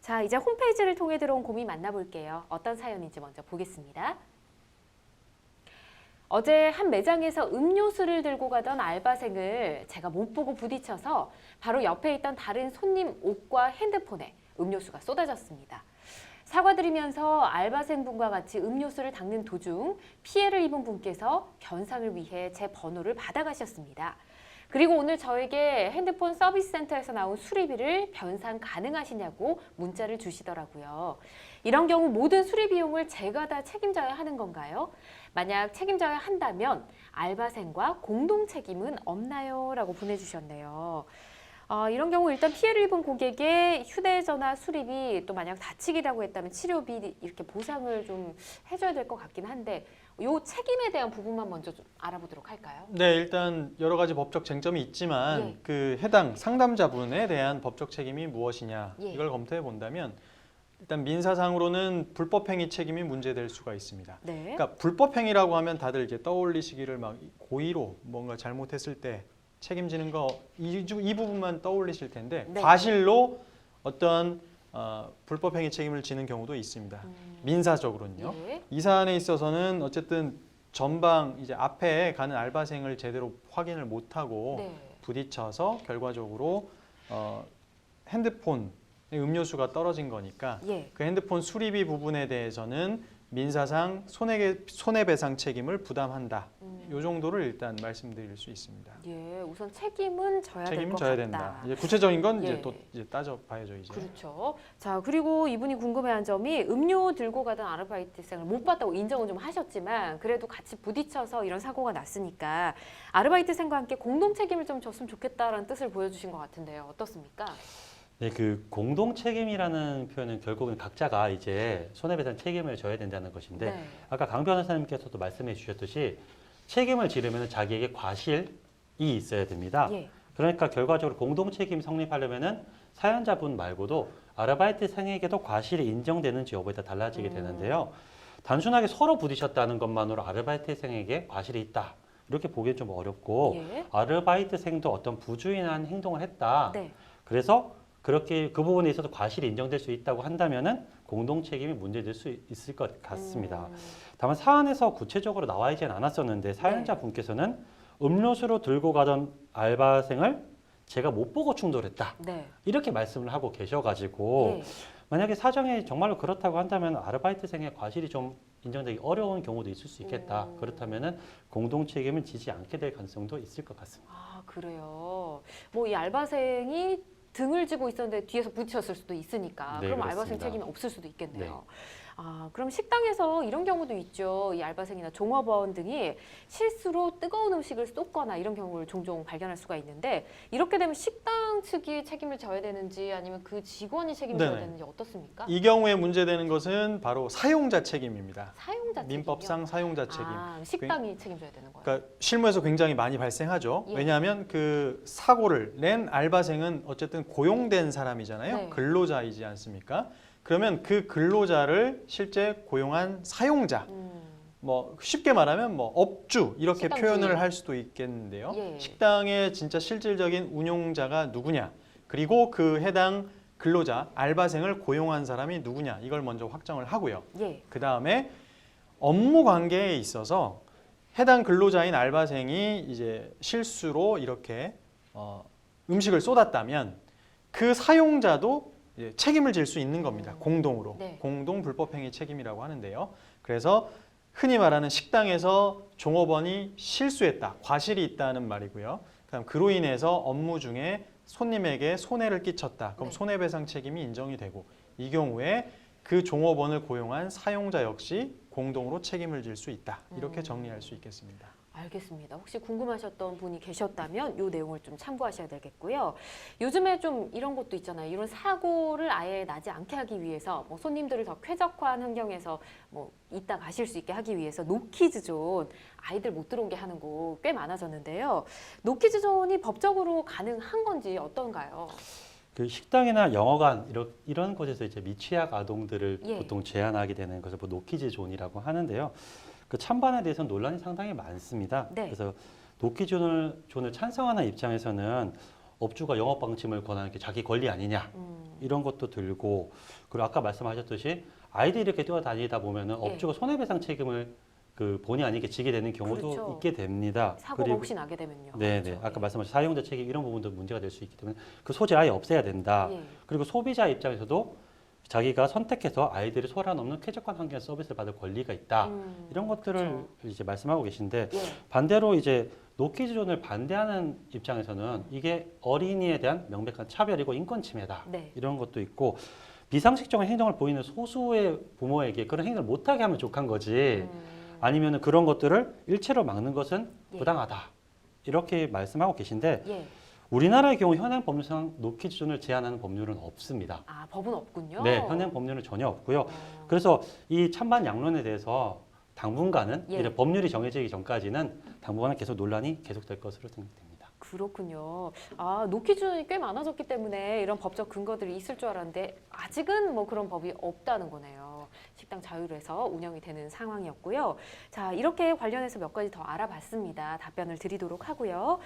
자, 이제 홈페이지를 통해 들어온 고민 만나볼게요. 어떤 사연인지 먼저 보겠습니다. 어제 한 매장에서 음료수를 들고 가던 알바생을 제가 못 보고 부딪혀서 바로 옆에 있던 다른 손님 옷과 핸드폰에 음료수가 쏟아졌습니다. 사과드리면서 알바생분과 같이 음료수를 닦는 도중 피해를 입은 분께서 변상을 위해 제 번호를 받아가셨습니다. 그리고 오늘 저에게 핸드폰 서비스 센터에서 나온 수리비를 변상 가능하시냐고 문자를 주시더라고요. 이런 경우 모든 수리 비용을 제가 다 책임져야 하는 건가요? 만약 책임져야 한다면 알바생과 공동 책임은 없나요? 라고 보내주셨네요. 이런 경우 일단 피해를 입은 고객의 휴대전화 수리비, 또 만약 다치기라고 했다면 치료비 이렇게 보상을 좀 해줘야 될 것 같긴 한데 요 책임에 대한 부분만 먼저 좀 알아보도록 할까요? 네, 일단 여러 가지 법적 쟁점이 있지만 예. 그 해당 상담자분에 대한 법적 책임이 무엇이냐 예. 이걸 검토해 본다면 일단 민사상으로는 불법행위 책임이 문제될 수가 있습니다. 네. 그러니까 불법행위라고 하면 다들 이제 떠올리시기를 막 고의로 뭔가 잘못했을 때 책임지는 거 이 부분만 떠올리실 텐데 네. 과실로 어떤 불법행위 책임을 지는 경우도 있습니다. 민사적으로는요. 예. 이 사안에 있어서는 어쨌든 전방 이제 앞에 가는 알바생을 제대로 확인을 못하고 네. 부딪혀서 결과적으로 핸드폰 음료수가 떨어진 거니까 예. 그 핸드폰 수리비 부분에 대해서는 민사상 손해배상 책임을 부담한다. 이 정도를 일단 말씀드릴 수 있습니다. 예, 우선 책임은 져야 될 책임은 것 져야 같다. 된다. 이제 구체적인 건 예. 이제 또 이제 따져봐야죠 이제. 그렇죠. 자, 그리고 이분이 궁금해한 점이 음료 들고 가던 아르바이트생을 못 봤다고 인정은 좀 하셨지만 그래도 같이 부딪혀서 이런 사고가 났으니까 아르바이트생과 함께 공동 책임을 좀 졌으면 좋겠다라는 뜻을 보여주신 것 같은데요. 어떻습니까? 네, 그 공동 책임이라는 표현은 결국은 각자가 이제 손해배상 책임을 져야 된다는 것인데 네. 아까 강 변호사님께서도 말씀해 주셨듯이 책임을 지려면 자기에게 과실이 있어야 됩니다. 예. 그러니까 결과적으로 공동 책임 성립하려면은 사연자분 말고도 아르바이트생에게도 과실이 인정되는지 여부에 따라 달라지게 되는데요. 단순하게 서로 부딪혔다는 것만으로 아르바이트생에게 과실이 있다. 이렇게 보기엔 좀 어렵고 예. 아르바이트생도 어떤 부주의한 행동을 했다. 네. 그래서 그렇게 그 부분에 있어서 과실이 인정될 수 있다고 한다면은 공동 책임이 문제될 수 있을 것 같습니다. 다만 사안에서 구체적으로 나와 있지는 않았었는데 사연자 분께서는 음료수로 들고 가던 알바생을 제가 못 보고 충돌했다. 네. 이렇게 말씀을 하고 계셔가지고 예. 만약에 사정이 정말로 그렇다고 한다면 아르바이트생의 과실이 좀 인정되기 어려운 경우도 있을 수 있겠다. 그렇다면은 공동 책임을 지지 않게 될 가능성도 있을 것 같습니다. 아, 그래요. 뭐 이 알바생이 등을 쥐고 있었는데 뒤에서 부딪혔을 수도 있으니까 네, 그럼 알바생 그렇습니다. 책임이 없을 수도 있겠네요. 네. 아, 그럼 식당에서 이런 경우도 있죠. 이 알바생이나 종업원 등이 실수로 뜨거운 음식을 쏟거나 이런 경우를 종종 발견할 수가 있는데 이렇게 되면 식당 측이 책임을 져야 되는지 아니면 그 직원이 책임져야 네네. 되는지 어떻습니까? 이 경우에 문제되는 것은 바로 사용자 책임입니다. 사용자 책임이요? 민법상 사용자 책임. 아, 식당이 책임져야 되는 거예요? 그러니까 실무에서 굉장히 많이 발생하죠. 예. 왜냐하면 그 사고를 낸 알바생은 어쨌든 고용된 사람이잖아요. 네. 근로자이지 않습니까? 그러면 그 근로자를 실제 고용한 사용자, 뭐 쉽게 말하면 뭐 업주 이렇게 식당 표현을 주인. 할 수도 있겠는데요. 예. 식당의 진짜 실질적인 운용자가 누구냐, 그리고 그 해당 근로자, 알바생을 고용한 사람이 누구냐 이걸 먼저 확정을 하고요. 예. 그 다음에 업무 관계에 있어서 해당 근로자인 알바생이 이제 실수로 이렇게 음식을 쏟았다면 그 사용자도 이제 책임을 질 수 있는 겁니다. 공동으로. 네. 공동 불법행위 책임이라고 하는데요. 그래서 흔히 말하는 식당에서 종업원이 실수했다, 과실이 있다는 말이고요. 그다음 그로 인해서 업무 중에 손님에게 손해를 끼쳤다. 그럼 네. 손해배상 책임이 인정이 되고 이 경우에 그 종업원을 고용한 사용자 역시 공동으로 책임을 질 수 있다. 이렇게 정리할 수 있겠습니다. 알겠습니다. 혹시 궁금하셨던 분이 계셨다면 이 내용을 좀 참고하셔야 되겠고요. 요즘에 좀 이런 것도 있잖아요. 이런 사고를 아예 나지 않게 하기 위해서 뭐 손님들을 더 쾌적한 환경에서 뭐 이따 가실 수 있게 하기 위해서 노키즈존 아이들 못 들어오게 하는 곳 꽤 많아졌는데요. 노키즈존이 법적으로 가능한 건지 어떤가요? 그 식당이나 영화관 이런 곳에서 이제 미취학 아동들을 예. 보통 제한하게 되는 것을 뭐 노키즈 존이라고 하는데요. 그 찬반에 대해서는 논란이 상당히 많습니다. 네. 그래서 노키즈 존을 찬성하는 입장에서는 업주가 영업 방침을 권하는 게 자기 권리 아니냐 이런 것도 들고 그리고 아까 말씀하셨듯이 아이들이 이렇게 뛰어다니다 보면은 예. 업주가 손해배상 책임을 그 본의 아니게 지게 되는 경우도 그렇죠. 있게 됩니다. 사고가 그리고 혹시 나게 되면요. 네네 그렇죠. 아까 말씀하신 사용자 책임 이런 부분도 문제가 될 수 있기 때문에 그 소재 아예 없애야 된다. 예. 그리고 소비자 입장에서도 자기가 선택해서 아이들이 소란 없는 쾌적한 환경 서비스를 받을 권리가 있다. 이런 것들을 그렇죠. 이제 말씀하고 계신데 예. 반대로 이제 노키즈존을 반대하는 입장에서는 이게 어린이에 대한 명백한 차별이고 인권 침해다. 네. 이런 것도 있고 비상식적인 행동을 보이는 소수의 부모에게 그런 행동을 못하게 하면 족한 거지. 아니면은 그런 것들을 일체로 막는 것은 예. 부당하다. 이렇게 말씀하고 계신데 예. 우리나라의 경우 현행 법률상 노키즈존을 제한하는 법률은 없습니다. 아, 법은 없군요. 네, 현행 법률은 전혀 없고요. 어. 그래서 이 찬반 양론에 대해서 당분간은 예. 이제 법률이 정해지기 전까지는 당분간은 계속 논란이 계속될 것으로 생각됩니다. 그렇군요. 아, 노키즈존이 꽤 많아졌기 때문에 이런 법적 근거들이 있을 줄 알았는데 아직은 뭐 그런 법이 없다는 거네요. 식당 자율에서 운영이 되는 상황이었고요. 자, 이렇게 관련해서 몇 가지 더 알아봤습니다. 답변을 드리도록 하고요.